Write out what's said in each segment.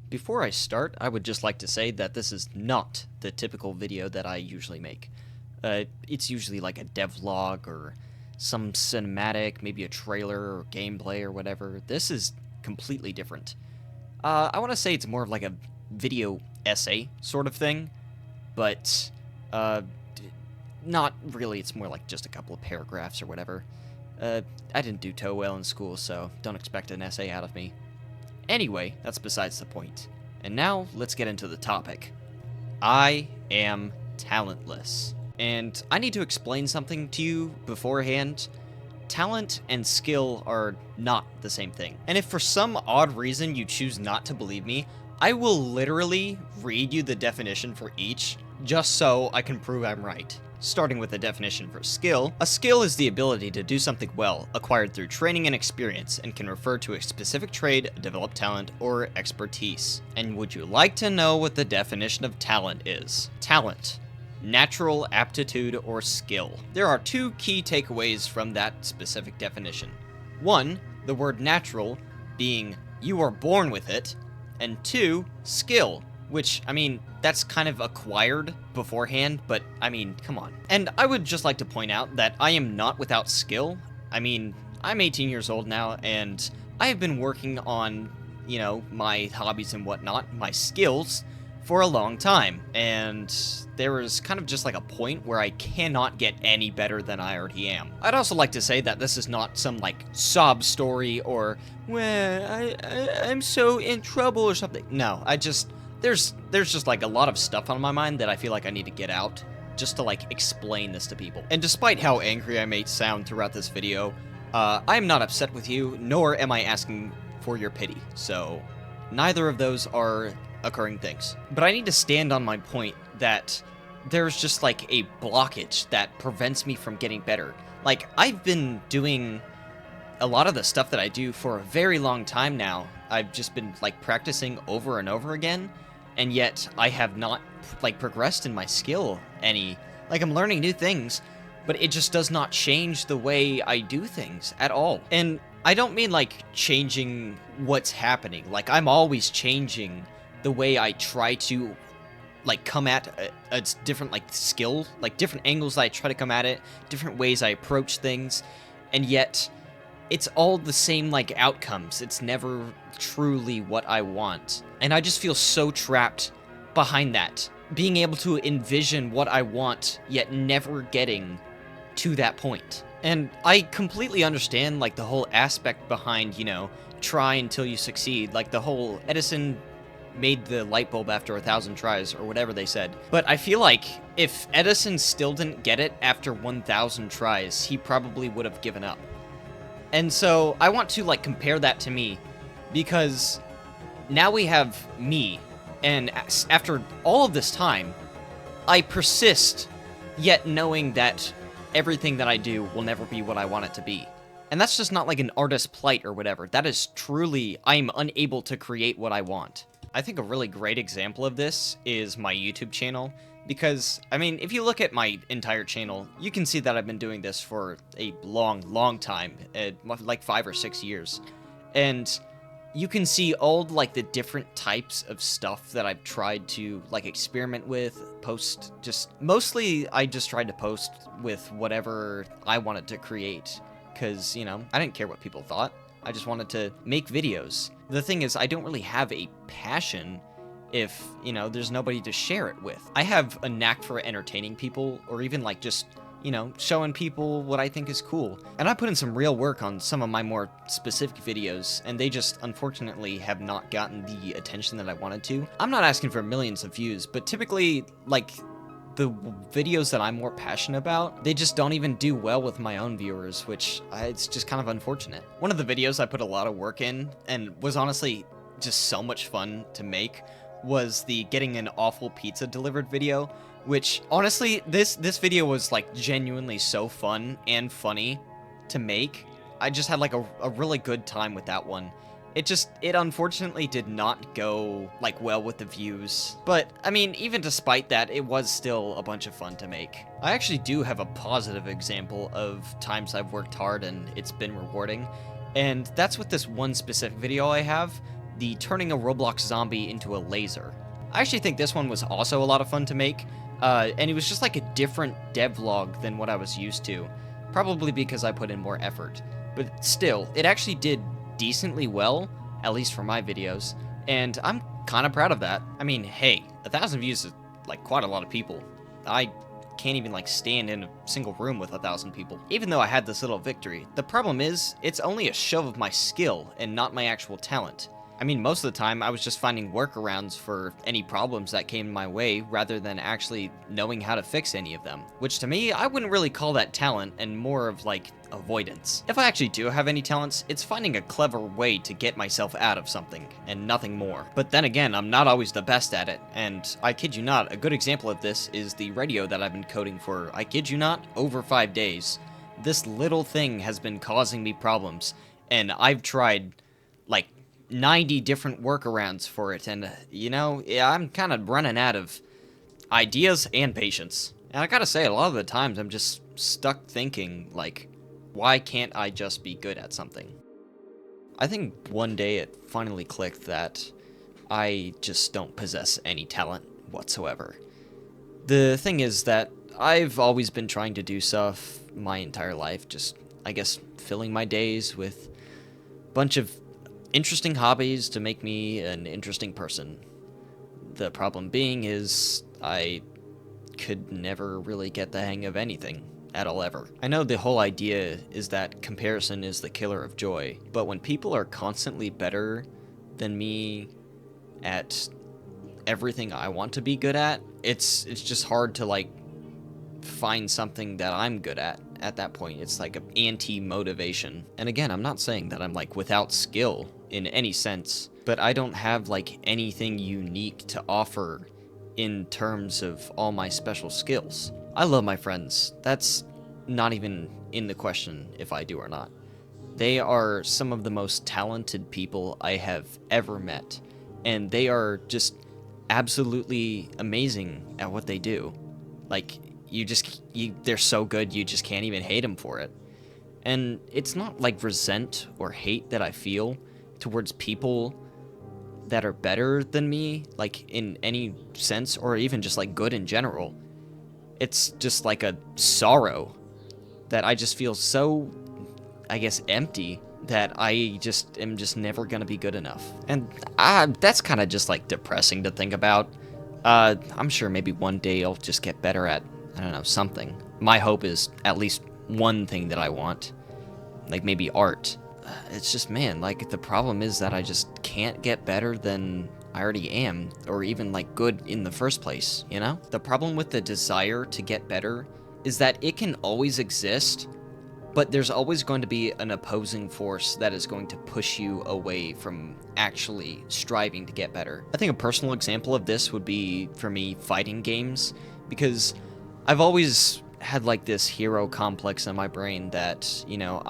Before I start, I would just like to say that this is not the typical video that I usually make. It's usually like a devlog or some cinematic, maybe a trailer or gameplay or whatever. This is completely different. I want to say it's more of like a video essay sort of thing, but not really. It's more like just a couple of paragraphs or whatever. I didn't do too well in school, so don't expect an essay out of me. Anyway, that's besides the point. And now, let's get into the topic. I am talentless. And I need to explain something to you beforehand. Talent and skill are not the same thing. And if for some odd reason you choose not to believe me, I will literally read you the definition for each, just so I can prove I'm right. Starting with the definition for skill, a skill is the ability to do something well, acquired through training and experience, and can refer to a specific trade, developed talent, or expertise. And would you like to know what the definition of talent is? Talent. Natural aptitude or skill. There are two key takeaways from that specific definition. One, the word natural being you are born with it, and two, skill, which, I mean, that's kind of acquired beforehand, but, I mean, come on. And I would just like to point out that I am not without skill. I mean, I'm 18 years old now, and I have been working on, my hobbies and whatnot, my skills, for a long time. And there was kind of just like a point where I cannot get any better than I already am. I'd also like to say that this is not some, like, sob story or, well, I'm so in trouble or something. No, There's just like a lot of stuff on my mind that I feel like I need to get out just to like explain this to people. And despite how angry I may sound throughout this video, I am not upset with you, nor am I asking for your pity. So neither of those are occurring things. But I need to stand on my point that there's just like a blockage that prevents me from getting better. Like, I've been doing a lot of the stuff that I do for a very long time now. I've just been like practicing over and over again. And yet, I have not, like, progressed in my skill any. Like, I'm learning new things, but it just does not change the way I do things at all. And I don't mean, like, changing what's happening. Like, I'm always changing the way I try to, like, come at a different, like, skill. Like, different angles I try to come at it, different ways I approach things. And yet, it's all the same, like, outcomes. It's never truly what I want. And I just feel so trapped behind that. Being able to envision what I want, yet never getting to that point. And I completely understand, like, the whole aspect behind, try until you succeed. Like, the whole Edison made the light bulb after 1,000 tries, or whatever they said. But I feel like if Edison still didn't get it after 1,000 tries, he probably would have given up. And so I want to, like, compare that to me, because now we have me, and after all of this time, I persist, yet knowing that everything that I do will never be what I want it to be. And that's just not like an artist's plight or whatever. That is truly, I am unable to create what I want. I think a really great example of this is my YouTube channel. Because, I mean, if you look at my entire channel, you can see that I've been doing this for a long time, like 5 or 6 years. And you can see all, like, the different types of stuff that I've tried to, like, experiment with, post, mostly I just tried to post with whatever I wanted to create. Because, I didn't care what people thought. I just wanted to make videos. The thing is, I don't really have a passion if, there's nobody to share it with. I have a knack for entertaining people, or even, like, just, showing people what I think is cool. And I put in some real work on some of my more specific videos, and they just, unfortunately, have not gotten the attention that I wanted to. I'm not asking for millions of views, but typically, like, the videos that I'm more passionate about, they just don't even do well with my own viewers, which it's just kind of unfortunate. One of the videos I put a lot of work in, and was honestly just so much fun to make, was the getting an awful pizza delivered video, which honestly, this video was like genuinely so fun and funny to make. I just had like a really good time with that one. It unfortunately did not go like well with the views, but I mean, even despite that, it was still a bunch of fun to make. I actually do have a positive example of times I've worked hard and it's been rewarding, and that's with this one specific video I have the turning a Roblox zombie into a laser. I actually think this one was also a lot of fun to make, and it was just like a different devlog than what I was used to, probably because I put in more effort. But still, it actually did decently well, at least for my videos, and I'm kind of proud of that. I mean, hey, 1,000 views is like quite a lot of people. I can't even like stand in a single room with 1,000 people. Even though I had this little victory, the problem is, it's only a show of my skill and not my actual talent. I mean, most of the time, I was just finding workarounds for any problems that came my way, rather than actually knowing how to fix any of them. Which to me, I wouldn't really call that talent, and more of like, avoidance. If I actually do have any talents, it's finding a clever way to get myself out of something, and nothing more. But then again, I'm not always the best at it, and I kid you not, a good example of this is the radio that I've been coding for, I kid you not, over 5 days. This little thing has been causing me problems, and I've tried, like, 90 different workarounds for it, and, you know, yeah, I'm kind of running out of ideas and patience. And I gotta say, a lot of the times I'm just stuck thinking, like, why can't I just be good at something? I think one day it finally clicked that I just don't possess any talent whatsoever. The thing is that I've always been trying to do stuff my entire life, just, I guess, filling my days with a bunch of interesting hobbies to make me an interesting person. The problem being is I could never really get the hang of anything at all ever. I know the whole idea is that comparison is the killer of joy, but when people are constantly better than me at everything I want to be good at, it's just hard to like find something that I'm good at that point. It's like an anti-motivation. And again, I'm not saying that I'm like without skill in any sense, but I don't have like anything unique to offer in terms of all my special skills. I love my friends. That's not even in the question if I do or not. They are some of the most talented people I have ever met, and they are just absolutely amazing at what they do. Like, they're so good, you just can't even hate them for it. And it's not like resent or hate that I feel towards people that are better than me, like in any sense, or even just like good in general. It's just like a sorrow that I just feel so, I guess, empty, that I just am just never gonna be good enough. And that's kind of just like depressing to think about. I'm sure maybe one day I'll just get better at, I don't know, something. My hope is at least one thing that I want, like maybe art. It's just, man, like the problem is that I just can't get better than I already am, or even like good in the first place, you know? The problem with the desire to get better is that it can always exist, but there's always going to be an opposing force that is going to push you away from actually striving to get better. I think a personal example of this would be, for me, fighting games, because I've always had like this hero complex in my brain that, you know,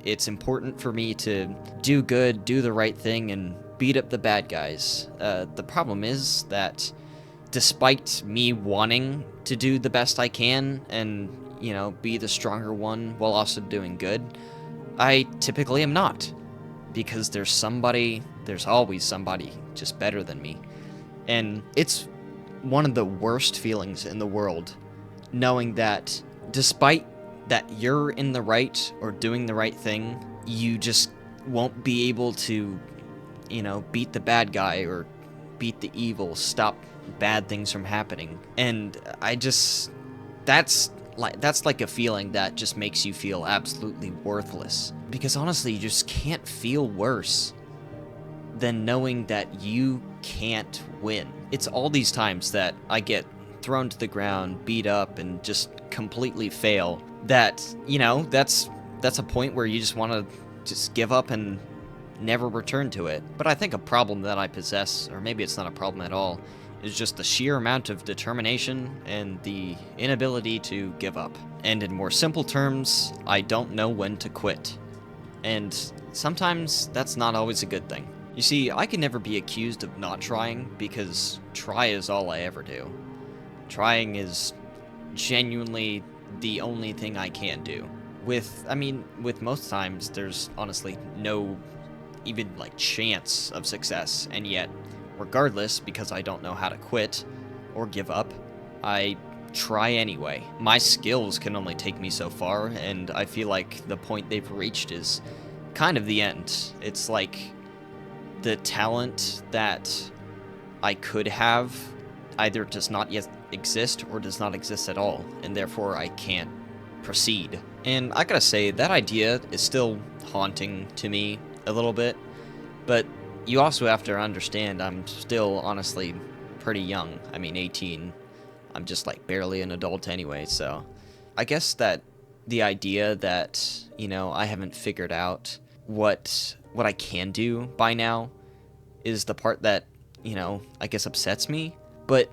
it's important for me to do good, do the right thing, and beat up the bad guys. The problem is that despite me wanting to do the best I can and, you know, be the stronger one while also doing good, I typically am not. Because there's always somebody just better than me. And it's one of the worst feelings in the world, knowing that despite that you're in the right or doing the right thing, you just won't be able to, you know, beat the bad guy or beat the evil, stop bad things from happening. And that's like a feeling that just makes you feel absolutely worthless. Because honestly, you just can't feel worse than knowing that you can't win. It's all these times that I get thrown to the ground, beat up, and just completely fail, that, you know, that's a point where you just want to just give up and never return to it. But I think a problem that I possess, or maybe it's not a problem at all, is just the sheer amount of determination and the inability to give up. And in more simple terms, I don't know when to quit. And sometimes that's not always a good thing. You see, I can never be accused of not trying, because try is all I ever do. Trying is genuinely the only thing I can do. With most times, there's honestly no even like chance of success, and yet regardless, because I don't know how to quit or give up, I try anyway. My skills can only take me so far, and I feel like the point they've reached is kind of the end. It's like the talent that I could have either does not yet exist or does not exist at all, and therefore I can't proceed. And I gotta say, that idea is still haunting to me a little bit, but you also have to understand I'm still honestly pretty young. I mean, 18. I'm just like barely an adult anyway, so I guess that the idea that, I haven't figured out what I can do by now is the part that, I guess upsets me. But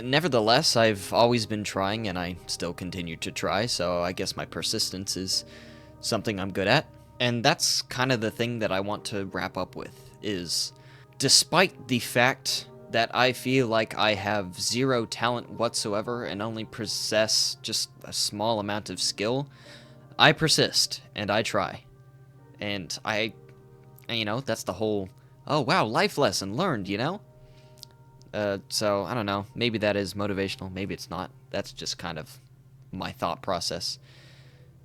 nevertheless, I've always been trying and I still continue to try, so I guess my persistence is something I'm good at. And that's kind of the thing that I want to wrap up with, is despite the fact that I feel like I have zero talent whatsoever and only possess just a small amount of skill, I persist and I try. And that's the whole, oh wow, life lesson learned, So I don't know, maybe that is motivational, maybe it's not. That's just kind of my thought process.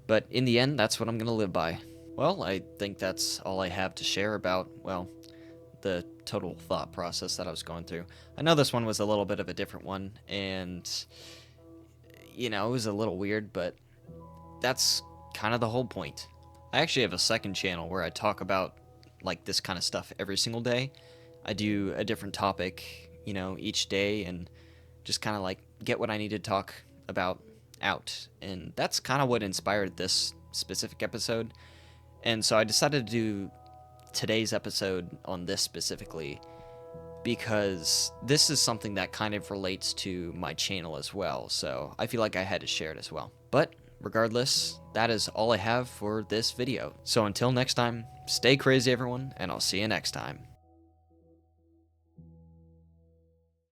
But in the end, that's what I'm going to live by. Well, I think that's all I have to share about, the total thought process that I was going through. I know this one was a little bit of a different one, and, it was a little weird, but that's kind of the whole point. I actually have a second channel where I talk about, like, this kind of stuff every single day. I do a different topic, each day, and just kind of, like, get what I need to talk about out. And that's kind of what inspired this specific episode. And so I decided to do today's episode on this specifically because this is something that kind of relates to my channel as well, so I feel like I had to share it as well. But regardless, that is all I have for this video. So until next time, stay crazy everyone, and I'll see you next time.